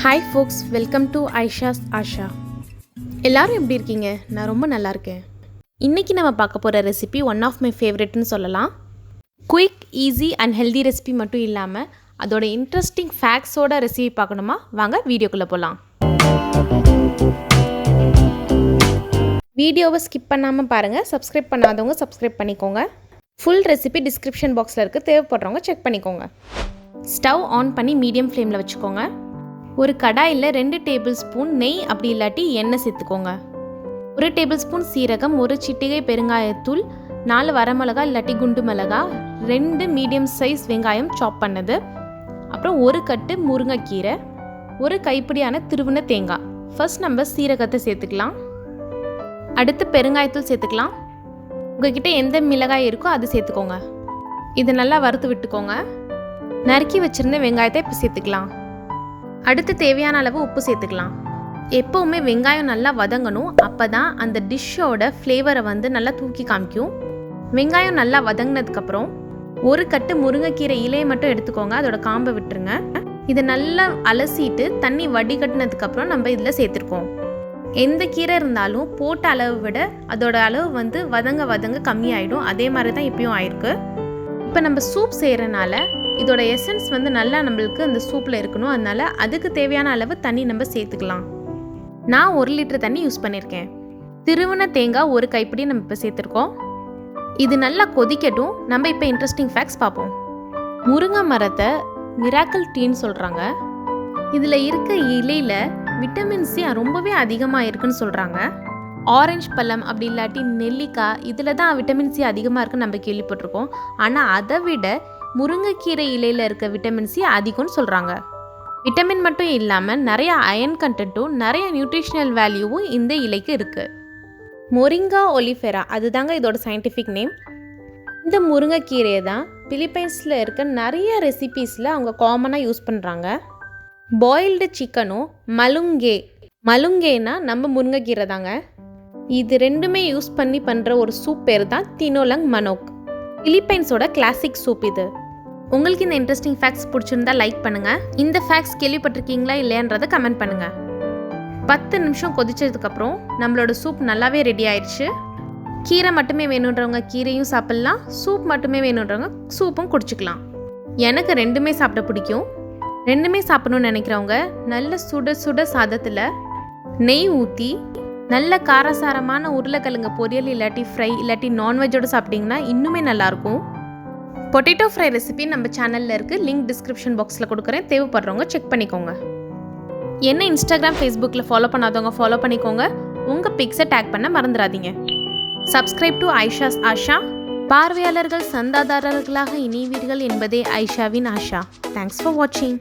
Hi folks, welcome to Ayisha's Aasha. எல்லாரும் எப்படி இருக்கீங்க? நான் ரொம்ப நல்லா இருக்கேன். இன்னைக்கு நம்ம பார்க்க போற ரெசிபி ஒன் ஆஃப் மை ஃபேவரட்னு சொல்லலாம். Quick, easy and healthy recipe மட்டும் இல்லாமல் அதோட இன்ட்ரெஸ்டிங் ஃபேக்ட்ஸோட ரெசிபி பார்க்கணுமா? வாங்க வீடியோக்குள்ளே போகலாம். வீடியோவை ஸ்கிப் பண்ணாமல் பாருங்கள். சப்ஸ்கிரைப் பண்ணாதவங்க சப்ஸ்கிரைப் பண்ணிக்கோங்க. ஃபுல் ரெசிபி டிஸ்கிரிப்ஷன் பாக்ஸில் இருக்குது, தேவைப்படுறவங்க செக் பண்ணிக்கோங்க. ஸ்டவ் ஆன் பண்ணி மீடியம் ஃப்ளேமில் வச்சுக்கோங்க. ஒரு கடாயில் 2 டேபிள் ஸ்பூன் நெய் அப்படி இல்லாட்டி எண்ணெய் சேர்த்துக்கோங்க. 1 டேபிள் ஸ்பூன் சீரகம், 1 சிட்டிகை பெருங்காயத்தூள், 4 வரமிளகா இல்லாட்டி குண்டு மிளகா, 2 மீடியம் சைஸ் வெங்காயம் சாப் பண்ணது, அப்புறம் 1 கட்டு முருங்கைக்கீரை, 1 கைப்பிடியான திருவுன தேங்காய். ஃபர்ஸ்ட் நம்ம சீரகத்தை சேர்த்துக்கலாம். அடுத்து பெருங்காயத்தூள் சேர்த்துக்கலாம். உங்ககிட்ட எந்த மிளகாய் இருக்கோ அது சேர்த்துக்கோங்க. இது நல்லா வறுத்து விட்டுக்கோங்க. நறுக்கி வச்சுருந்த வெங்காயத்தை இப்போ சேர்த்துக்கலாம். அடுத்து தேவையான அளவு உப்பு சேர்த்துக்கலாம். எப்போவுமே வெங்காயம் நல்லா வதங்கணும், அப்போ தான் அந்த டிஷ்ஷோட ஃப்ளேவரை நல்லா தூக்கி காமிக்கும். வெங்காயம் நல்லா வதங்கினதுக்கப்புறம் 1 கட்டு முருங்கைக்கீரை இலையை மட்டும் எடுத்துக்கோங்க, அதோட காம்பை விட்டுருங்க. இதை நல்லா அலசிட்டு தண்ணி வடிகட்டினதுக்கப்புறம் நம்ம இதில் சேர்த்துருக்கோம். எந்த கீரை இருந்தாலும் போட்ட அளவை விட அதோட அளவு வதங்க வதங்க கம்மியாயிடும். அதே மாதிரி தான் இப்பயும் ஆயிருக்கு. இப்போ நம்ம சூப் செய்கிறனால இதோட எசன்ஸ் நல்லா நம்மளுக்கு அந்த சூப்பில் இருக்கணும். அதனால் அதுக்கு தேவையான அளவு தண்ணி நம்ம சேர்த்துக்கலாம். நான் 1 லிட்டர் தண்ணி யூஸ் பண்ணியிருக்கேன். திருவுன தேங்காய் 1 கைப்பிடி நம்ம இப்போ சேர்த்துருக்கோம். இது நல்லா கொதிக்கட்டும். நம்ம இப்போ இன்ட்ரெஸ்டிங் ஃபேக்ட்ஸ் பார்ப்போம். முருங்கை மரத்தை மிராக்கிள் ட்ரீன்னு சொல்கிறாங்க. இதில் இருக்க இலையில் விட்டமின் சி ரொம்பவே அதிகமாக இருக்குன்னு சொல்கிறாங்க. ஆரஞ்சு பழம் அப்படி இல்லாட்டி நெல்லிக்காய், இதில் தான் விட்டமின் சி அதிகமாக இருக்குன்னு நம்ம கேள்விப்பட்டிருக்கோம். ஆனால் அதை விட முருங்கைக்கீரை இலையில் இருக்க விட்டமின் சி அதிகம்னு சொல்கிறாங்க. விட்டமின் மட்டும் இல்லாமல் நிறைய அயன் கண்டென்ட்டும் நிறைய நியூட்ரிஷனல் வேல்யூவும் இந்த இலைக்கு இருக்குது. மொரிங்கா ஒலிஃபெரா, அதுதாங்க இதோட சயின்டிஃபிக் நேம். இந்த முருங்கைக்கீரையை தான் பிலிப்பைன்ஸில் இருக்க நிறைய ரெசிபீஸில் அவங்க காமனாக யூஸ் பண்ணுறாங்க. பாயில்டு சிக்கனும் மலுங்கேனா நம்ம முருங்கைக்கீரை தாங்க. இது ரெண்டுமே யூஸ் பண்ணி பண்ணுற ஒரு சூப் பேர் தான் தினோலங் மனோக். பிலிப்பைன்ஸோட கிளாசிக் சூப் இது. உங்களுக்கு இந்த இன்ட்ரெஸ்டிங் ஃபேக்ட்ஸ் பிடிச்சிருந்தா லைக் பண்ணுங்கள். இந்த ஃபேக்ட்ஸ் கேள்விப்பட்டிருக்கீங்களா இல்லையான்றதை கமெண்ட் பண்ணுங்கள். 10 நிமிஷம் கொதிச்சதுக்கப்புறம் நம்மளோட சூப் நல்லாவே ரெடி ஆயிடுச்சு. கீரை மட்டுமே வேணுன்றவங்க கீரையும் சாப்பிட்லாம், சூப் மட்டுமே வேணுன்றவங்க சூப்பும் குடிச்சிக்கலாம். எனக்கு ரெண்டுமே சாப்பிட பிடிக்கும். ரெண்டுமே சாப்பிடணும்னு நினைக்கிறவங்க நல்ல சுட சுட சாதத்தில் நெய் ஊற்றி நல்ல காரசாரமான உருளைக்கிழங்கு பொரியல் இல்லாட்டி ஃப்ரை இல்லாட்டி நான்வெஜ்ஜோடு சாப்பிட்டிங்கன்னா இன்னுமே நல்லாயிருக்கும். பொட்டேட்டோ ஃப்ரை ரெசிபி நம்ம சேனலில் இருக்குது, லிங்க் டிஸ்கிரிப்ஷன் பாக்ஸில் கொடுக்குறேன், தேவைப்படுறவங்க செக் பண்ணிக்கோங்க. என்ன இன்ஸ்டாகிராம் ஃபேஸ்புக்கில் ஃபாலோ பண்ணாதவங்க ஃபாலோ பண்ணிக்கோங்க. உங்கள் பிக்ஸை டேக் பண்ண மறந்துடாதீங்க. Subscribe to Aisha's Asha. பார்வையாளர்கள் சந்தாதாரர்களாக இணைவீர்கள் என்பதே ஐஷாவின் ஆஷா. தேங்க்ஸ் ஃபார் வாட்சிங்.